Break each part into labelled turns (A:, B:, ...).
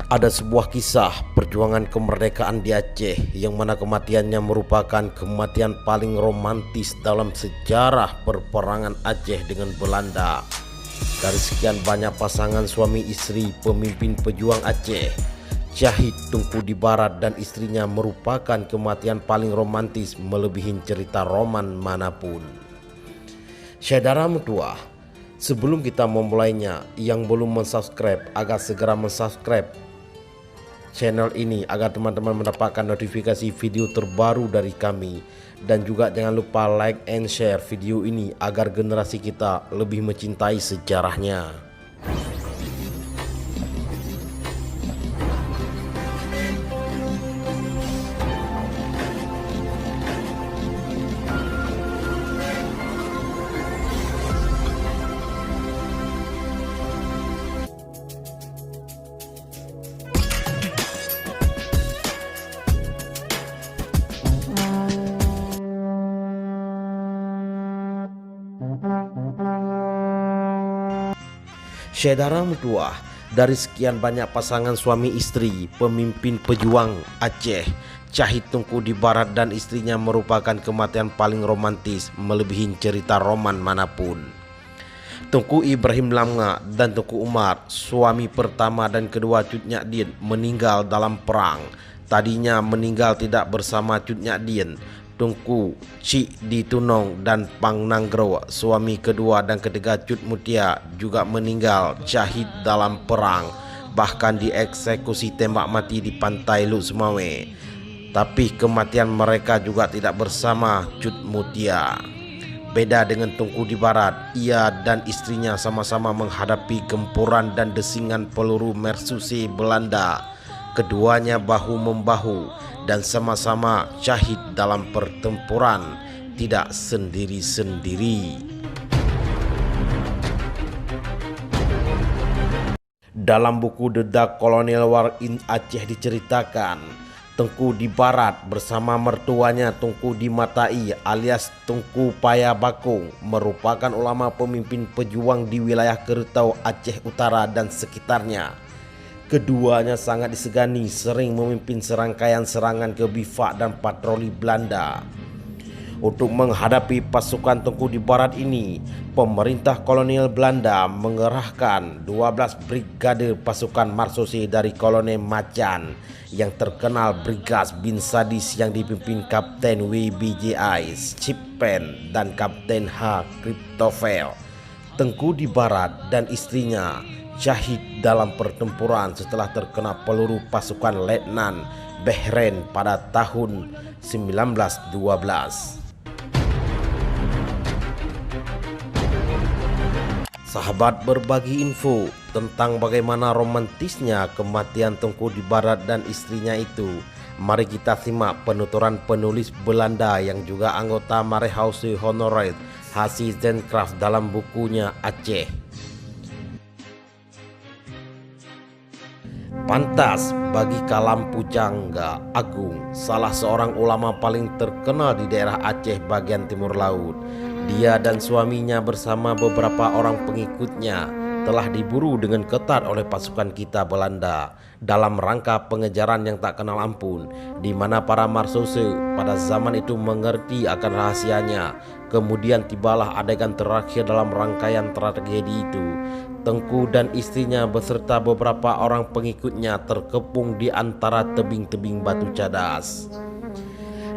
A: Ada sebuah kisah perjuangan kemerdekaan di Aceh yang mana kematiannya merupakan kematian paling romantis dalam sejarah perperangan Aceh dengan Belanda. Dari sekian banyak pasangan suami istri pemimpin pejuang Aceh, Syahid Tunku di Barat dan istrinya merupakan kematian paling romantis melebihi cerita roman manapun. Saudara mutua, sebelum kita memulainya, yang belum mensubscribe agar segera mensubscribe channel ini agar teman-teman mendapatkan notifikasi video terbaru dari kami, dan juga jangan lupa like and share video ini agar generasi kita lebih mencintai sejarahnya. Saudara mutua, dari sekian banyak pasangan suami istri pemimpin pejuang Aceh, Syahid Tunku di Barat dan istrinya merupakan kematian paling romantis melebihi cerita roman manapun. Tunku Ibrahim Lamga dan Tunku Umar, suami pertama dan kedua Cut Nyak Dien, meninggal dalam perang. Tadinya meninggal tidak bersama Cut Nyak Dien, Tunku Cik di Tunong dan Pang Nanggro, suami kedua dan ketiga Cut Mutia, juga meninggal syahid dalam perang, bahkan dieksekusi tembak mati di pantai Luk Semawe. Tapi kematian mereka juga tidak bersama Cut Mutia. Beda dengan Tunku di Barat, ia dan istrinya sama-sama menghadapi gempuran dan desingan peluru Mersusi Belanda. Keduanya bahu-membahu dan sama-sama syahid dalam pertempuran, tidak sendiri-sendiri. Dalam buku The Dark Colonial War in Aceh diceritakan, Tunku di Barat bersama mertuanya Tunku di Matai alias Tunku Paya Bakung merupakan ulama pemimpin pejuang di wilayah Keretau, Aceh Utara dan sekitarnya. Keduanya sangat disegani, sering memimpin serangkaian serangan ke bivak dan patroli Belanda. Untuk menghadapi pasukan Tunku di Barat ini, pemerintah kolonial Belanda mengerahkan 12 brigade pasukan Marsosi dari kolonel Macan yang terkenal Brigas bin Sadis yang dipimpin Kapten WBJI Cipen dan Kapten H. Kriptovel. Tunku di Barat dan istrinya syahid dalam pertempuran setelah terkena peluru pasukan Letnan Behren pada tahun 1912. Sahabat berbagi info tentang bagaimana romantisnya kematian Tunku di Barat dan istrinya itu. Mari kita simak penuturan penulis Belanda yang juga anggota Marechaussee Honorat H.C. Zencraft dalam bukunya Aceh. Pantas bagi Kalampu Jangga Agung, salah seorang ulama paling terkenal di daerah Aceh bagian timur laut. Dia dan suaminya bersama beberapa orang pengikutnya telah diburu dengan ketat oleh pasukan kita Belanda dalam rangka pengejaran yang tak kenal ampun, di mana para Marsose pada zaman itu mengerti akan rahasianya. Kemudian tibalah adegan terakhir dalam rangkaian tragedi itu. Tunku dan istrinya beserta beberapa orang pengikutnya terkepung di antara tebing-tebing batu cadas.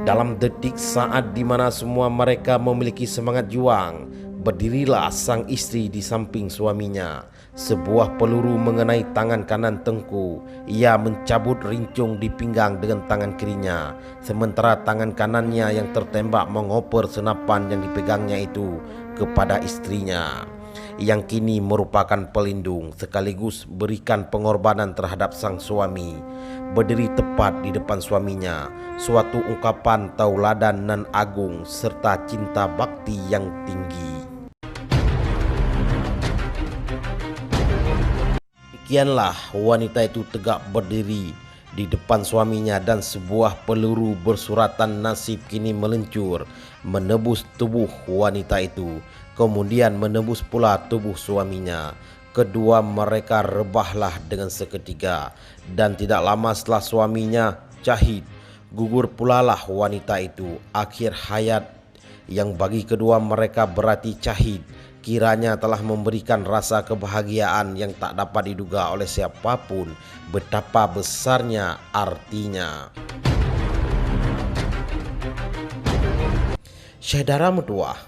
A: Dalam detik saat di mana semua mereka memiliki semangat juang, berdirilah sang istri di samping suaminya. Sebuah peluru mengenai tangan kanan Tunku. Ia mencabut rincung di pinggang dengan tangan kirinya, sementara tangan kanannya yang tertembak mengoper senapan yang dipegangnya itu kepada istrinya, yang kini merupakan pelindung sekaligus berikan pengorbanan terhadap sang suami. Berdiri tepat di depan suaminya, suatu ungkapan tauladan nan agung serta cinta bakti yang tinggi. Demikianlah wanita itu tegak berdiri di depan suaminya dan sebuah peluru bersuratan nasib kini meluncur menebus tubuh wanita itu, kemudian menebus pula tubuh suaminya. kedua mereka rebahlah dengan seketika, dan tidak lama setelah suaminya syahid, gugur pulalah wanita itu. Akhir hayat yang bagi kedua mereka berarti syahid, kiranya telah memberikan rasa kebahagiaan yang tak dapat diduga oleh siapapun betapa besarnya artinya. Saudara medua,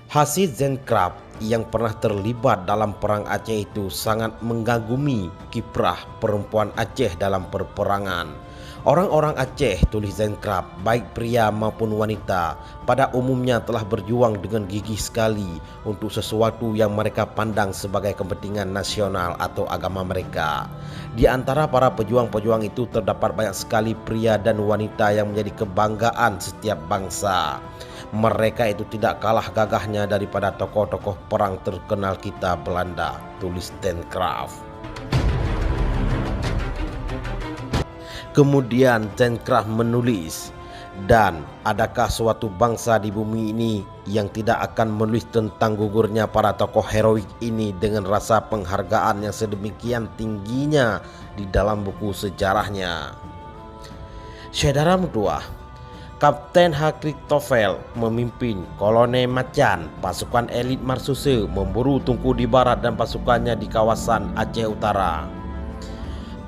A: Hasid Zainkrab yang pernah terlibat dalam perang Aceh itu sangat mengagumi kiprah perempuan Aceh dalam perperangan. Orang-orang Aceh, tulis Zainkrab, baik pria maupun wanita, pada umumnya telah berjuang dengan gigih sekali untuk sesuatu yang mereka pandang sebagai kepentingan nasional atau agama mereka. Di antara para pejuang-pejuang itu terdapat banyak sekali pria dan wanita yang menjadi kebanggaan setiap bangsa. Mereka itu tidak kalah gagahnya daripada tokoh-tokoh perang terkenal kita Belanda, tulis Zainkrab. Kemudian Zainkrab menulis, dan adakah suatu bangsa di bumi ini yang tidak akan menulis tentang gugurnya para tokoh heroik ini dengan rasa penghargaan yang sedemikian tingginya di dalam buku sejarahnya. Saudara medua, Kapten Christoffel memimpin Kolonel Macan, pasukan elit Marsuse memburu Tunku di barat dan pasukannya di kawasan Aceh Utara.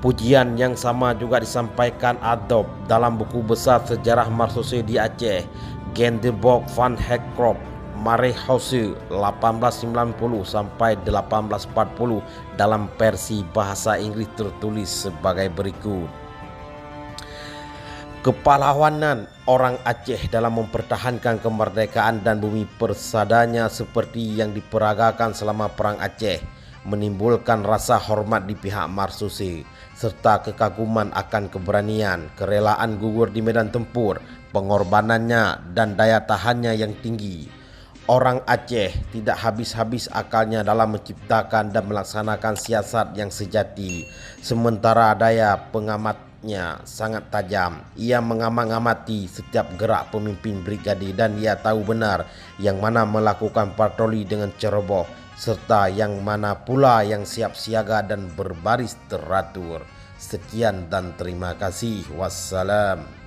A: Pujian yang sama juga disampaikan Adolf dalam buku besar sejarah Marsuse di Aceh, Gendelboek van Heckropt Marehouse 1890 sampai 1840, dalam versi bahasa Inggris tertulis sebagai berikut. Kepahlawanan orang Aceh dalam mempertahankan kemerdekaan dan bumi persadanya seperti yang diperagakan selama Perang Aceh menimbulkan rasa hormat di pihak Marsuse, serta kekaguman akan keberanian, kerelaan gugur di medan tempur, pengorbanannya dan daya tahannya yang tinggi. Orang Aceh tidak habis-habis akalnya dalam menciptakan dan melaksanakan siasat yang sejati, sementara daya pengamatnya sangat tajam. Ia mengamati setiap gerak pemimpin brigade dan ia tahu benar yang mana melakukan patroli dengan ceroboh, serta yang mana pula yang siap siaga dan berbaris teratur. Sekian dan terima kasih. Wassalam.